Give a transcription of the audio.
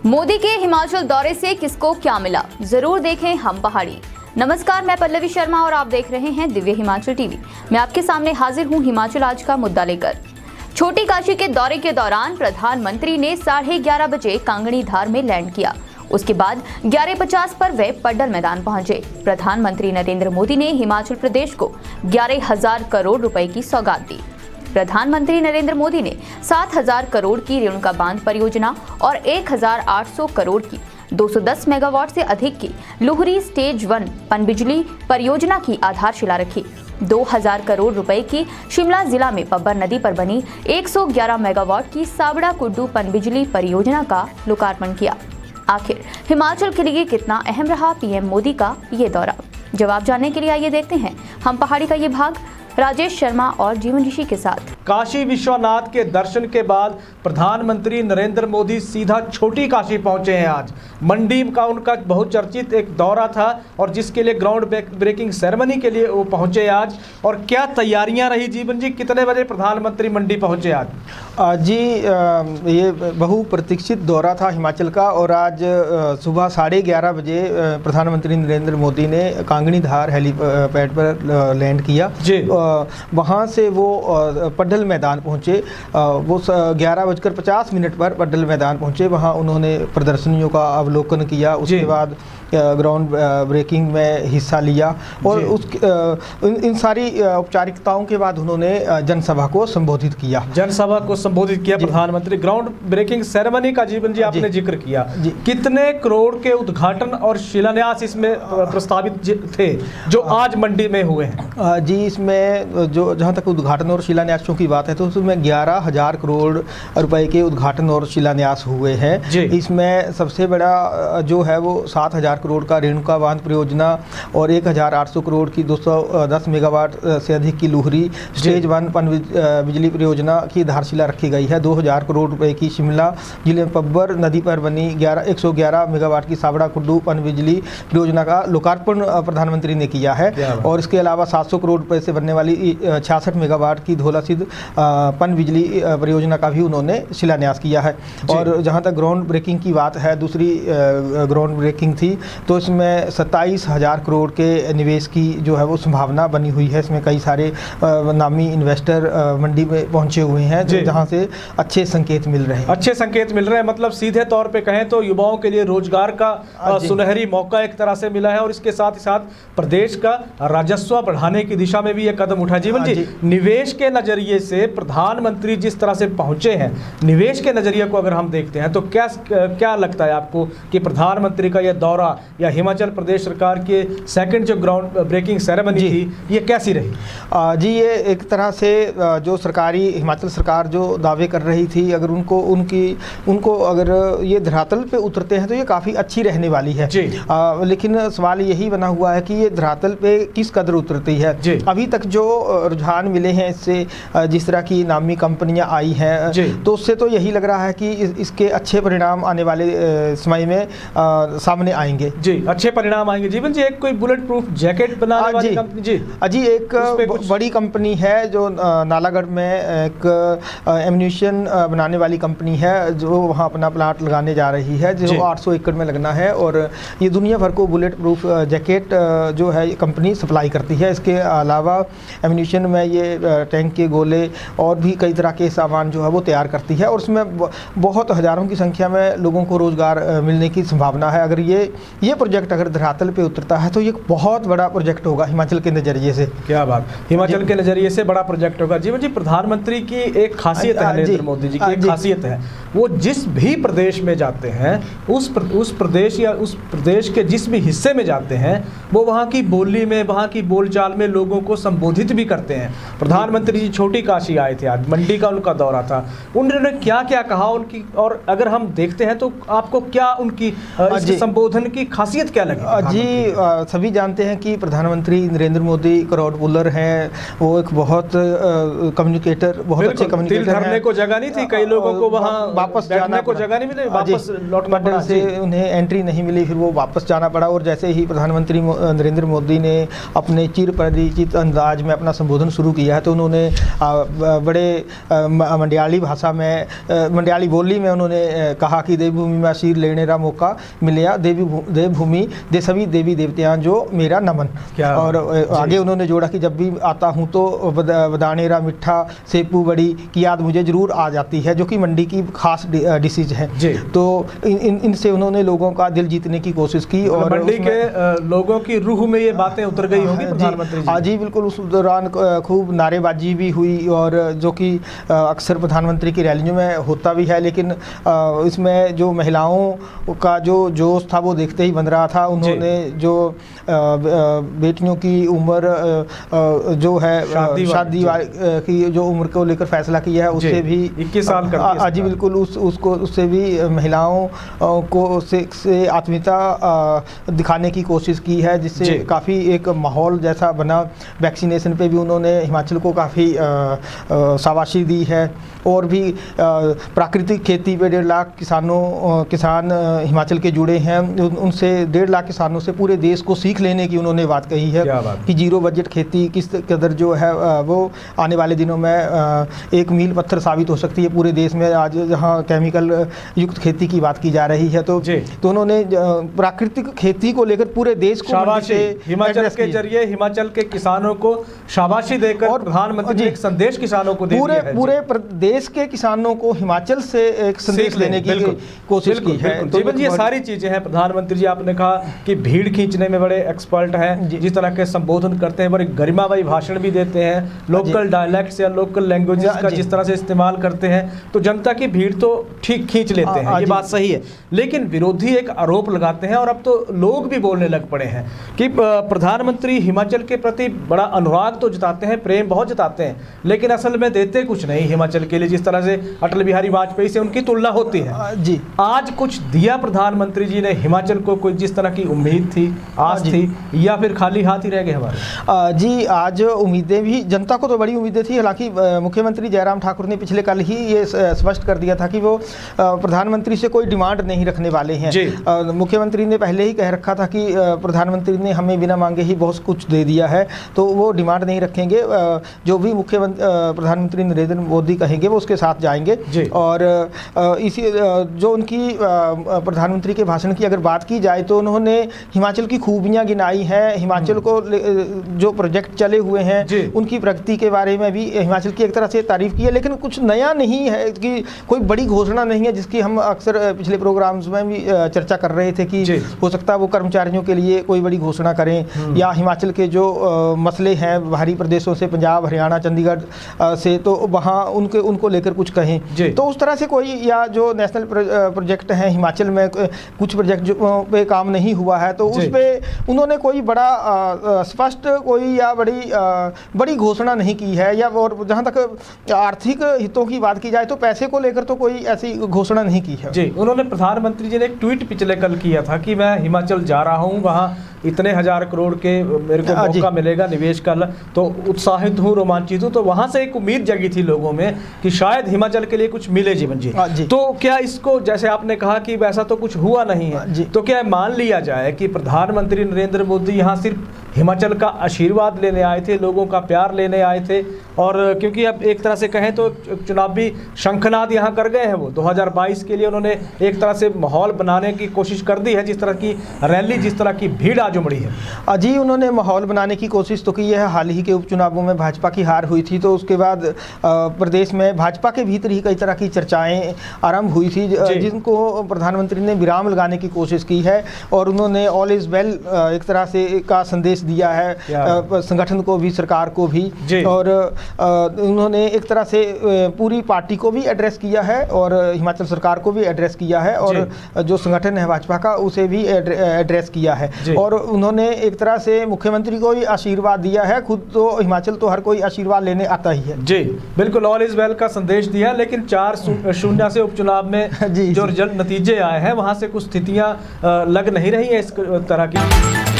मोदी के हिमाचल दौरे से किसको क्या मिला, जरूर देखें हम पहाड़ी। नमस्कार, मैं पल्लवी शर्मा और आप देख रहे हैं दिव्य हिमाचल टीवी। मैं आपके सामने हाजिर हूं हिमाचल आज का मुद्दा लेकर। छोटी काशी के दौरे के दौरान प्रधानमंत्री ने 11:30 बजे कांगड़ी धार में लैंड किया। उसके बाद 11:50 पर वे पड्डल मैदान पहुंचे। प्रधानमंत्री नरेंद्र मोदी ने हिमाचल प्रदेश को 11,000 करोड़ रुपए की सौगात दी। प्रधानमंत्री नरेंद्र मोदी ने 7,000 करोड़ की रेणुका बांध परियोजना और 1,800 करोड़ की 210 मेगावाट से अधिक की लुहरी स्टेज 1 पनबिजली परियोजना की आधारशिला रखी। 2,000 करोड़ रुपए की शिमला जिला में पब्बर नदी पर बनी 111 मेगावाट की साबड़ा कुड्डू पनबिजली परियोजना का लोकार्पण किया। आखिर हिमाचल के लिए कितना अहम रहा पीएम मोदी का ये दौरा? जवाब जानने के लिए आइए देखते हैं हम पहाड़ी का ये भाग राजेश शर्मा और जीवन ऋषि के साथ। काशी विश्वनाथ के दर्शन के बाद प्रधानमंत्री नरेंद्र मोदी सीधा छोटी काशी पहुंचे हैं। आज मंडी का उनका बहुचर्चित एक दौरा था और जिसके लिए ग्राउंड ब्रेकिंग सेरेमनी के लिए वो पहुंचे आज। और क्या तैयारियां रही जीवन जी, कितने बजे प्रधानमंत्री मंडी पहुंचे आज? जी ये बहुप्रतीक्षित दौरा था हिमाचल का और आज सुबह 11:30 बजे प्रधानमंत्री नरेंद्र मोदी ने कांगड़ी धार हेलीपैड पर लैंड किया जी। वहाँ से वो पड्डल मैदान पहुँचे। वो 11:50 पर पड्डल मैदान पहुँचे। वहाँ उन्होंने प्रदर्शनियों का अवलोकन किया। उसके बाद ग्राउंड ब्रेकिंग में हिस्सा लिया और इन सारी औपचारिकताओं के बाद उन्होंने जनसभा को संबोधित किया। प्रधानमंत्री ग्राउंड ब्रेकिंग सेरेमनी का जीवन जी आपने जिक्र किया। कितने करोड़ के उद्घाटन और शिलान्यास इसमें प्रस्तावित थे जो आज मंडी में हुए हैं? जी, इसमें जो जहाँ तक उद्घाटन और शिलान्यासों की बात है तो उसमें 11,000 करोड़ रुपए के उद्घाटन और शिलान्यास हुए हैं। इसमें सबसे बड़ा जो है वो 7,000 करोड़ का रेणुका बांध परियोजना और 1,800 करोड़ की 210 मेगावाट से अधिक की लुहरी स्टेज 1 पन बिजली परियोजना की आधारशिला रखी गई है। 2,000 करोड़ रुपए की शिमला जिले में पब्बर नदी पर बनी 111 मेगावाट की साबड़ा कुड्डू पन बिजली परियोजना का लोकार्पण प्रधानमंत्री ने किया है। और इसके अलावा 700 करोड़ रुपए से बनने वाली 66 मेगावाट की धौला सिद्ध पन बिजली परियोजना का भी उन्होंने शिलान्यास किया है। और जहाँ तक ग्राउंड ब्रेकिंग की बात है, दूसरी ग्राउंड ब्रेकिंग थी तो इसमें 27,000 करोड़ के निवेश की जो है वो संभावना बनी हुई है। इसमें कई सारे नामी इन्वेस्टर मंडी में पहुंचे हुए हैं जहां से अच्छे संकेत मिल रहे हैं। मतलब सीधे तौर पे कहें तो युवाओं के लिए रोजगार का सुनहरी मौका एक तरह से मिला है और इसके साथ ही साथ प्रदेश का राजस्व बढ़ाने की दिशा में भी ये कदम उठा। जीवन जी, निवेश के नजरिए से प्रधानमंत्री जिस तरह से पहुंचे हैं, निवेश के नजरिए को अगर हम देखते हैं तो क्या लगता है आपको कि प्रधानमंत्री का यह दौरा या हिमाचल प्रदेश सरकार के सेकंड जो ग्राउंड ब्रेकिंग सेरेमनी थी ये कैसी रही? जी, ये एक तरह से जो सरकारी हिमाचल सरकार जो दावे कर रही थी, अगर उनको अगर ये धरातल पे उतरते हैं तो ये काफ़ी अच्छी रहने वाली है। लेकिन सवाल यही बना हुआ है कि ये धरातल पे किस कदर उतरती है। अभी तक जो रुझान मिले हैं इससे, जिस तरह की नामी कंपनियां आई हैं, तो उससे तो यही लग रहा है कि इसके अच्छे परिणाम आने वाले समय में सामने आएंगे। अच्छे परिणाम आएंगे। जीवन जी, एक कोई बुलेट प्रूफ जैकेट बनाने वाली कंपनी जी एक बड़ी कंपनी है जो नालागढ़ में एक एम्यूनिशन बनाने वाली कंपनी है जो वहाँ अपना प्लांट लगाने जा रही है, जो 800 एकड़ में लगना है। और ये दुनिया भर को बुलेट प्रूफ जैकेट जो है ये कंपनी सप्लाई करती है। इसके अलावा एम्यूनिशन में ये टैंक के गोले और भी कई तरह के सामान जो है वो तैयार करती है और उसमें बहुत हज़ारों की संख्या में लोगों को रोज़गार मिलने की संभावना है। अगर ये प्रोजेक्ट अगर धरातल पे उतरता है तो ये बहुत बड़ा प्रोजेक्ट होगा हिमाचल के नज़रिए से। क्या बात, हिमाचल के नज़रिए से बड़ा प्रोजेक्ट होगा। जीवन जी, प्रधानमंत्री की एक खासियत है, नरेंद्र मोदी जी की एक खासियत है, वो जिस भी प्रदेश में जाते हैं उस प्रदेश या उस प्रदेश के जिस भी हिस्से में जाते हैं वो वहाँ की बोली में, वहाँ की बोलचाल में लोगों को संबोधित भी करते हैं। प्रधानमंत्री जी छोटी काशी आए थे, आज मंडी का उनका दौरा था। उन्होंने क्या क्या कहा उनकी, और अगर हम देखते हैं तो आपको क्या उनकी संबोधन की खासियत क्या लगी? जी सभी जानते हैं कि प्रधानमंत्री नरेंद्र मोदी क्राउड पुलर हैं, वो एक बहुत कम्युनिकेटर, बहुत अच्छे कम्युनिकेटर हैं। धरने को जगह नहीं थी, कई लोगों को वहाँ वापस जाने को जगह नहीं मिली, वापस लौटना पड़ा, से उन्हें एंट्री नहीं मिली, फिर वो वापस जाना पड़ा। और जैसे ही प्रधानमंत्री नरेंद्र मोदी ने अपने चिर परिचित अंदाज में अपना संबोधन शुरू किया है, तो उन्होंने बड़े मंडियाली भाषा में, मंडियाली बोली में उन्होंने कहा कि देवभूमि में शीर लेने का मौका मिलिया, देवभूमि दे सभी देवी देवताओं जो मेरा नमन। और आगे उन्होंने जोड़ा कि जब भी आता हूँ तो बदानेरा मिठा सेपू बड़ी की याद मुझे जरूर आ जाती है, जो कि मंडी की खास डिशेज है। तो इनसे उन्होंने लोगों का दिल जीतने की कोशिश की और मंडी के लोगों की रूह में ये बातें उतर गई होंगी प्रधानमंत्री जी। जी बिल्कुल, उस दौरान खूब नारेबाजी भी हुई, और जो कि अक्सर प्रधानमंत्री की रैलियों में होता भी है, लेकिन इसमें जो महिलाओं का जो जोश था वो देखते ही बन रहा था। उन्होंने जो बेटियों की उम्र जो है शादी की जो उम्र को लेकर फैसला किया है, उससे भी 21 साल कर जी बिल्कुल, उससे भी महिलाओं को से आत्मीयता दिखाने की कोशिश की है, जिससे काफ़ी एक माहौल जैसा बना। वैक्सीनेशन पे भी उन्होंने हिमाचल को काफ़ी शाबाशी दी है। और भी प्राकृतिक खेती पे 1.5 लाख किसान हिमाचल के जुड़े हैं। उनसे 1.5 लाख किसानों से पूरे देश को सीख लेने की उन्होंने बात कही है कि जीरो बजट खेती किस कदर जो है वो आने वाले दिनों में एक मील पत्थर साबित हो सकती है पूरे देश में। आज जहाँ केमिकल युक्त खेती की बात की जा रही है, तो उन्होंने प्राकृतिक खेती को लेकर पूरे देश को शाबाशी, हिमाचल के जरिए हिमाचल के किसानों को शाबाशी देकर प्रधानमंत्री ने एक संदेश किसानों को दे दिया है। पूरे देश के किसानों को हिमाचल से एक संदेश देने की कोशिश की है। तो ये सारी चीजें हैं। प्रधानमंत्री जी आपने कहा कि भीड़ खींचने में बड़े एक्सपर्ट हैं, जिस तरह के संबोधन करते हैं, बड़े गरिमामयी भाषण भी देते हैं, लोकल डायलैक्ट्स या लोकल लैंग्वेजेस का जिस तरह से इस्तेमाल करते हैं, तो जनता की भीड़ तो ठीक खींच लेते हैं, ये बात सही है। लेकिन विरोधी एक आरोप लगाते हैं, और अब तो लोग भी बोलने लग पड़े हैं कि प्रधानमंत्री हिमाचल के प्रति बड़ा अनुराग तो जताते हैं, प्रेम बहुत जताते हैं, लेकिन असल में देते कुछ नहीं हिमाचल के लिए। जिस तरह से अटल बिहारी वाजपेयी से उनकी तुलना होती है, जी आज कुछ दिया प्रधानमंत्री जी ने हिमाचल को? कोई जिस तरह की उम्मीद थी, आस थी, या फिर खाली हाथ ही रह गए हमारे? जी आज उम्मीदें भी, जनता को तो बड़ी उम्मीदें थी। हालांकि मुख्यमंत्री जयराम ठाकुर ने पिछले कल ही ये स्पष्ट कर दिया था कि वो प्रधानमंत्री से कोई डिमांड नहीं रखने वाले हैं। मुख्यमंत्री ने पहले ही कह रखा था कि प्रधानमंत्री ने हमें बिना मांगे ही बहुत कुछ दे दिया है, तो वो डिमांड नहीं रखेंगे। जो भी प्रधानमंत्री नरेंद्र मोदी कहेंगे वो उसके साथ जाएंगे। और इसी जो उनकी प्रधानमंत्री के भाषण की अगर बात की जाए, तो उन्होंने हिमाचल की खूबियां गिनाई हैं, हिमाचल को जो प्रोजेक्ट चले हुए हैं उनकी प्रगति के बारे में भी हिमाचल की एक तरह से तारीफ की है। लेकिन कुछ नया नहीं है, कि कोई बड़ी घोषणा नहीं है, जिसकी हम अक्सर पिछले प्रोग्राम्स में भी चर्चा कर रहे थे कि हो सकता है वो कर्मचारियों के लिए कोई बड़ी घोषणा करें, या हिमाचल के जो मसले हैं बाहरी प्रदेशों से, पंजाब हरियाणा चंडीगढ़ से, तो वहाँ उनको लेकर कुछ कहें। तो उस तरह से कोई, या जो नेशनल प्रोजेक्ट हैं हिमाचल में, कुछ प्रोजेक्ट पे काम नहीं हुआ है, तो उस पर उन्होंने कोई बड़ा स्पष्ट कोई या बड़ी घोषणा नहीं की है। या और जहाँ तक आर्थिक हितों की बात की जाए, तो पैसे को लेकर तो कोई ऐसी घोषणा नहीं की है। जी, उन्होंने प्रधानमंत्री जी ने एक ट्वीट पिछले कल किया था कि मैं हिमाचल जा रहा हूँ, वहाँ इतने 1000 करोड़ के मेरे को मौका मिलेगा निवेश का, तो उत्साहित हूँ, रोमांचित हूँ। तो वहाँ से एक उम्मीद जगी थी लोगों में कि शायद हिमाचल के लिए कुछ मिले जीवन जी। तो क्या इसको, जैसे आपने कहा कि वैसा तो कुछ हुआ नहीं है, तो क्या मान लिया जाए कि प्रधानमंत्री नरेंद्र मोदी यहाँ सिर्फ हिमाचल का आशीर्वाद लेने आए थे, लोगों का प्यार लेने आए थे? और क्योंकि अब एक तरह से कहें तो चुनावी शंखनाद यहाँ कर गए हैं वो, 2022 के लिए उन्होंने एक तरह से माहौल बनाने की कोशिश कर दी है, जिस तरह की रैली, जिस तरह की भीड़ आज उमड़ी है। जी, उन्होंने माहौल बनाने की कोशिश तो की है। हाल ही के उपचुनावों में भाजपा की हार हुई थी, तो उसके बाद प्रदेश में भाजपा के भीतर ही कई तरह की चर्चाएं आरंभ हुई थी, जिनको प्रधानमंत्री ने विराम लगाने की कोशिश की है। और उन्होंने ऑल इज वेल एक तरह से का संदेश संदेश दिया है संगठन को भी, सरकार को भी, और उन्होंने एक तरह से पूरी पार्टी को भी एड्रेस किया है और हिमाचल सरकार को भी एड्रेस किया है और जो संगठन है भाजपा का उसे भी एड्रेस किया है। और उन्होंने एक तरह से मुख्यमंत्री को भी आशीर्वाद दिया है। खुद तो हिमाचल तो हर कोई आशीर्वाद लेने आता ही है। जी बिल्कुल, ऑल इज वेल का संदेश दिया, लेकिन 4-0 से उपचुनाव में जो रिजल्ट नतीजे आए हैं वहां से कुछ स्थितियां लग नहीं रही है इस तरह की।